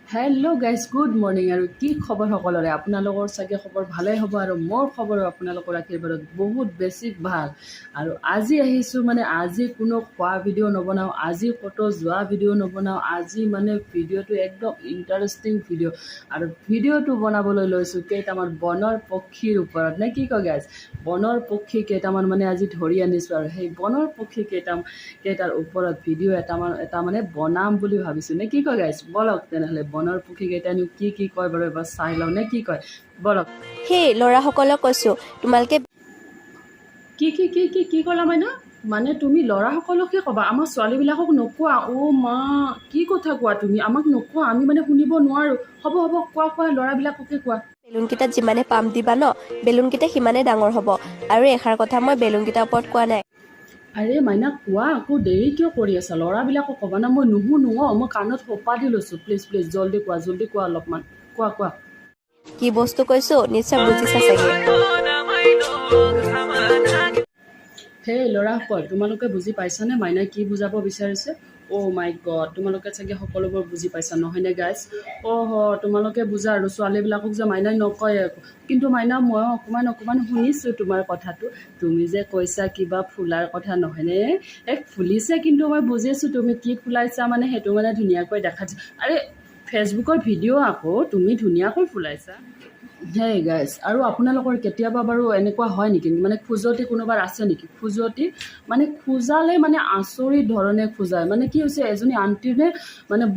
Hello' guys good morning আৰু কি খবৰ সকলোৰে আপোনালোকৰ চাগে খবৰ ভালেই হ'ব আৰু মোৰ খবৰো আপোনালোকৰ আশীৰ্বাদত বহুত বেছি ভাল আৰু আজি আহিছোঁ আজি কোনো খোৱা ভিডিঅ' নবনাওঁ আজি ক'তো যোৱা ভিডিঅ' নবনাওঁ আজি ভিডিঅ'টো একদম ইণ্টাৰেষ্টিং ভিডিঅ' আৰু ভিডিঅ'টো বনাবলৈ লৈছোঁ কেইটামান বনৰ পক্ষীৰ ওপৰত নে কি কয় গাইজ বনৰ পক্ষী কেইটামান আজি ধৰি আনিছোঁ আৰু সেই বনৰ পক্ষী কেইটাৰ ওপৰত ভিডিঅ' এটা বনাম বুলি ভাবিছোঁ নে কি কয় গাইজ বলক তেনেহ'লে বনৰ পক্ষীকেইটানো কি কয় বাৰু এবাৰ চাই লওঁ নে কি কয় বলক সেই ল'ৰাসকলক কৈছোঁ তোমালোকে কি ক'লা তুমি ল'ৰাসকলকে ক'বা আমাৰ ছোৱালীবিলাকক নোকোৱা অ' মা কি কথা কোৱা তুমি আমাক নোকোৱা আমি শুনিব নোৱাৰোঁ হ'ব কোৱা ল'ৰাবিলাককে কোৱা বেলুনকেইটাত যিমানে পাম্প দিবা ন বেলুনকেইটা সিমানে ডাঙৰ হ'ব আৰু এষাৰ কথা মই বেলুনকেইটাৰ ওপৰত কোৱা নাই। আৰে মাইনা কোৱা আকৌ দেৰি কিয় কৰি আছা ল'ৰাবিলাকক ক'বা না মই নুশুনো মই কাণত সোপা দি লৈছোঁ প্লিজ জল্দি কোৱা অলপমান কোৱা কি বস্তু কৈছোঁ নিশ্চয় বুজিছা চাগে। সেই ল'ৰাসকল তোমালোকে বুজি পাইছানে মাইনাই কি বুজাব বিচাৰিছে অ' মাই গড তোমালোকে চাগে সকলোবোৰ বুজি পাইছা নহয়নে গাইজ তোমালোকে বুজা আৰু ছোৱালীবিলাকক যে মাইনাই নকয় একো কিন্তু মাইনা মই অকণমান শুনিছোঁ তোমাৰ কথাটো তুমি যে কৈছা কিবা ফুলাৰ কথা নহয়নে ফুলিছে কিন্তু মই বুজিছোঁ তুমি কি ফুলাইছা সেইটো ধুনীয়াকৈ দেখাইছা আৰে ফেচবুকৰ ভিডিঅ' আকৌ তুমি ধুনীয়াকৈ ফুলাইছা হেই গাইজ আৰু আপোনালোকৰ কেতিয়াবা বাৰু এনেকুৱা হয় নেকি খোজতি কোনোবাৰ আছে নেকি খোজতি খোজালে আচৰিত ধৰণে খোজায় কি হৈছে এজনী আণ্টিৰ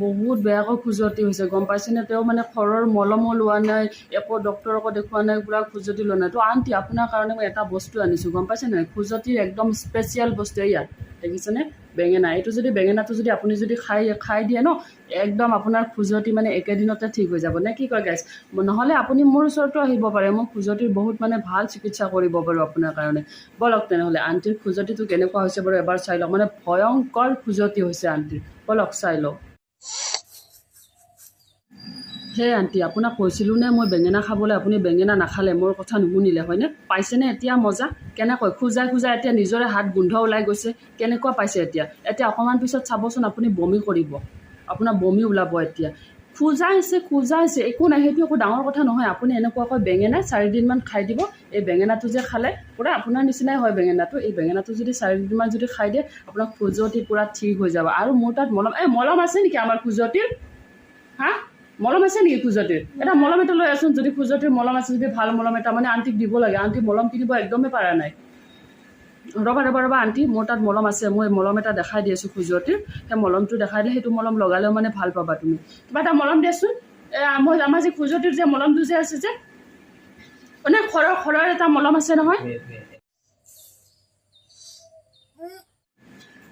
বহুত বেয়াকৈ খোজতি হৈছে গম পাইছেনে তেওঁ খৰৰ মলমো লোৱা নাই একো ডক্তৰকো দেখুওৱা নাই পুৰা খোজতি লোৱা নাই তো আণ্টি আপোনাৰ কাৰণে মই এটা বস্তু আনিছোঁ গম পাইছে নাই খোজতিৰ একদম স্পেচিয়েল বস্তু ইয়াত দেখিছেনে বেঙেনা এইটো যদি বেঙেনাটো যদি আপুনি যদি খাই দিয়ে ন একদম আপোনাৰ খোজতি একেদিনতে ঠিক হৈ যাব নে কি কয় গাইজ নহ'লে আপুনি মোৰ ওচৰতো আহিব পাৰে মই খোজতিৰ বহুত ভাল চিকিৎসা কৰিব পাৰোঁ আপোনাৰ কাৰণে বলক তেনেহ'লে আণ্টিৰ খোজতিটো কেনেকুৱা হৈছে বাৰু এবাৰ চাই লওক ভয়ংকৰ খোজতি হৈছে আণ্টিৰ বলক চাই লওক হে আণ্টি আপোনাক কৈছিলোঁ নে মই বেঙেনা খাবলৈ আপুনি বেঙেনা নাখালে মোৰ কথা নুশুনিলে হয়নে পাইছেনে এতিয়া মজা কেনেকৈ খোজাই এতিয়া নিজৰে হাত গোন্ধ ওলাই গৈছে কেনেকুৱা পাইছে এতিয়া অকণমান পিছত চাবচোন আপুনি বমি কৰিব আপোনাৰ বমি ওলাব এতিয়া খোজাইছে একো নাই সেইটো একো ডাঙৰ কথা নহয় আপুনি এনেকুৱাকৈ বেঙেনা 4 দিনমান খাই দিব এই বেঙেনাটো যে খালে পূৰা আপোনাৰ নিচিনাই হয় বেঙেনাটো এই বেঙেনাটো যদি 4 দিনমান যদি খাই দিয়ে আপোনাৰ খোজতি পূৰা ঠিক হৈ যাব আৰু মোৰ তাত মলম আছে নেকি আমাৰ খোজতিৰ মলম আছে নেকি খোজতিৰ এটা মলম এটা লৈ আছোন যদি খোজতিৰ মলম আছে যদি ভাল মলম এটা আণ্টিক দিব লাগে আণ্টি মলম কিনিব একদমেই পৰা নাই ৰ'বা আণ্টি মোৰ তাত মলম আছে মই মলম এটা দেখাই দি আছোঁ খোজতিৰ সেই মলমটো দেখাই দিলে সেইটো মলম লগালেও ভাল পাবা তুমি কিবা এটা মলম দিয়াচোন মই আমাৰ যে খোজতিৰ যে মলমটো যে আছে যে খৰৰ এটা মলম আছে নহয়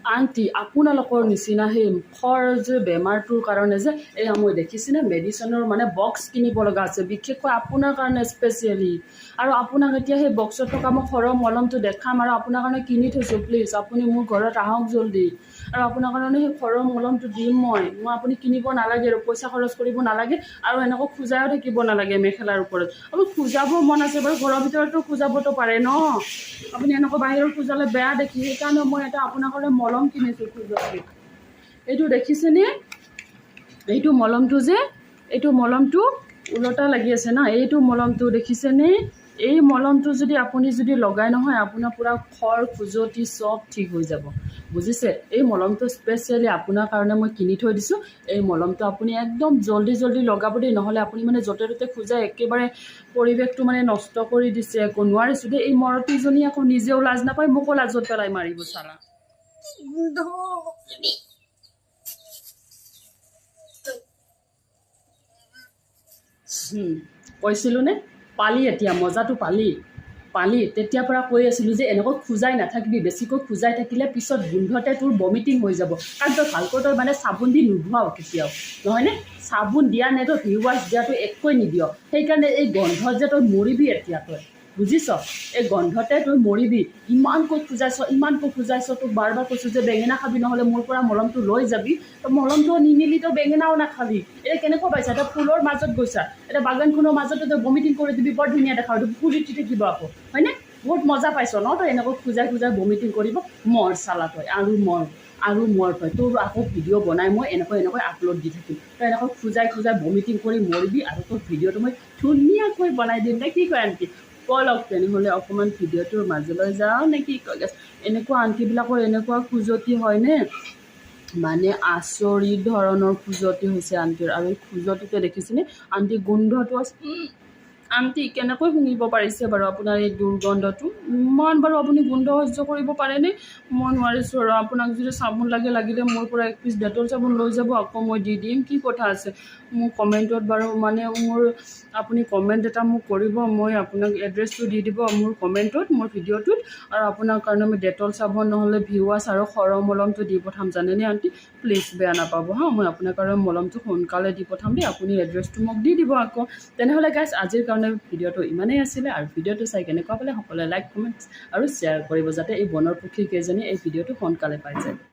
আণ্টি আপোনালোকৰ নিচিনা সেই মুখৰ যে বেমাৰটোৰ কাৰণে যে এয়া মই দেখিছেনে মেডিচিনৰ বক্স কিনিব লগা আছে বিশেষকৈ আপোনাৰ কাৰণে স্পেচিয়েলি আৰু আপোনাক এতিয়া সেই বক্সত থকা মই খৰৰ মলমটো দেখাম আৰু আপোনাৰ কাৰণে কিনি থৈছোঁ প্লিজ আপুনি মোৰ ঘৰত আহক জল্দি আৰু আপোনাৰ কাৰণে সেই খৰৰ মলমটো দিম মই আপুনি কিনিব নালাগে আৰু পইচা খৰচ কৰিব নালাগে আৰু এনেকৈ খোজাইও থাকিব নালাগে মেখেলাৰ ওপৰত আপুনি খোজাব মন আছে বাৰু ঘৰৰ ভিতৰতো খোজাবতো পাৰে ন আপুনি এনেকৈ বাহিৰত খোজালে বেয়া দেখি সেইকাৰণে মই এটা আপোনাৰ কাৰণে মলম কিনিছোঁ খোজতি এইটো দেখিছেনে এইটো মলমটো ওলটা লাগি আছে না এইটো মলমটো দেখিছেনে এই মলমটো যদি আপুনি যদি লগাই নহয় আপোনাৰ পূৰা খৰ খোজতি চব ঠিক হৈ যাব বুজিছে এই মলমটো স্পেচিয়েলি আপোনাৰ কাৰণে মই কিনি থৈ দিছোঁ এই মলমটো আপুনি একদম জল্দি লগাব দেই নহ'লে আপুনি য'তে ত'তে খোজাই একেবাৰে পৰিৱেশটো নষ্ট কৰি দিছে একো নোৱাৰিছোঁ দেই এই মৰতিজনী আকৌ নিজেও লাজ নাপায় মোকো লাজত পেলাই মাৰিব চালা কৈছিলোঁ নে পালি এতিয়া মজাটো পালি তেতিয়াৰ পৰা কৈ আছিলোঁ যে এনেকৈ খোজাই নাথাকিবি বেছিকৈ খোজাই থাকিলে পিছত গোন্ধতে তোৰ বমিটিং হৈ যাব কাৰণ তই ভালকৈ তই চাবোন দি নোধোৱাও কেতিয়াও নহয়নে চাবোন দিয়া নাই তই ফেচ ৱাছ দিয়াটো একোৱে নিদিয় সেইকাৰণে এই গন্ধত যে তই মৰিবি এতিয়া তই বুজিছ এই গন্ধতে তই মৰিবি ইমানকৈ খোজাইছ তোক বাৰ কৈছোঁ যে বেঙেনা খাবি নহ'লে মোৰ পৰা মলমটো লৈ যাবি তই মলমটো নিনিলি তই বেঙেনাও নাখাবি এতিয়া কেনেকুৱা পাইছা তই ফুলৰ মাজত গৈছা এতিয়া বাগানখনৰ মাজতে তই বমিটিং কৰি দিবি বৰ ধুনীয়া দেখাওঁ ফুলি থাকিব আকৌ হয়নে বহুত মজা পাইছ ন তই এনেকৈ খোজাই খোজাই ভমিটিং কৰিব মৰ চালা তই আৰু মৰ তই তোৰ আকৌ ভিডিঅ' বনাই মই এনেকৈ আপলোড দি থাকিম তই এনেকৈ খোজাই খোজাই ভমিটিং কৰি মৰিবি আৰু তোৰ ভিডিঅ'টো মই ধুনীয়াকৈ বনাই দিম নে কি কয় আণ্টি ব'লক তেনেহ'লে অকণমান ভিডিঅ'টোৰ মাজলৈ যাওঁ নে কি কয় গেছ এনেকুৱা আণ্টিবিলাকৰ এনেকুৱা খোজতি হয়নে মানে আচৰিত ধৰণৰ খোজতি হৈছে আণ্টিৰ আৰু এই খোজতিতে দেখিছেনে আণ্টি গোন্ধটো আছে আণ্টি কেনেকৈ শুঙিব পাৰিছে বাৰু আপোনাৰ এই দুৰ্গন্ধটো ইমান বাৰু আপুনি গোন্ধ সহ্য কৰিব পাৰেনে মই নোৱাৰিছোঁ আৰু আপোনাক যদি চাবোন লাগিলে মোৰ পৰা 1 পিচ ডেটল চাবোন লৈ যাব আকৌ মই দি দিম কি কথা আছে মোক কমেণ্টত বাৰু মানে মোৰ আপুনি কমেণ্ট এটা মোক কৰিব মই আপোনাক এড্ৰেছটো দি দিব মোৰ কমেণ্টত মোৰ ভিডিঅ'টোত আৰু আপোনাৰ কাৰণে মই ডেটল চাবোন নহ'লে ভিৱাছ আৰু সৰহ মলমটো দি পঠাম জানেনে আণ্টি প্লিজ বেয়া নাপাব হা মই আপোনাৰ কাৰণে মলমটো সোনকালে দি পঠাম দেই আপুনি এড্ৰেছটো মোক দি দিব আকৌ তেনেহ'লে গাইজ আজিৰ কাৰণে ভিডিঅ'টো ইমানেই আছিলে আৰু ভিডিঅ'টো চাই কেনেকুৱা পালে সকলোৱে লাইক কমেণ্ট আৰু শ্বেয়াৰ কৰিব যাতে এই বনৰ পক্ষী কেইজনী এই ভিডিঅ'টো সোনকালে পাই যায়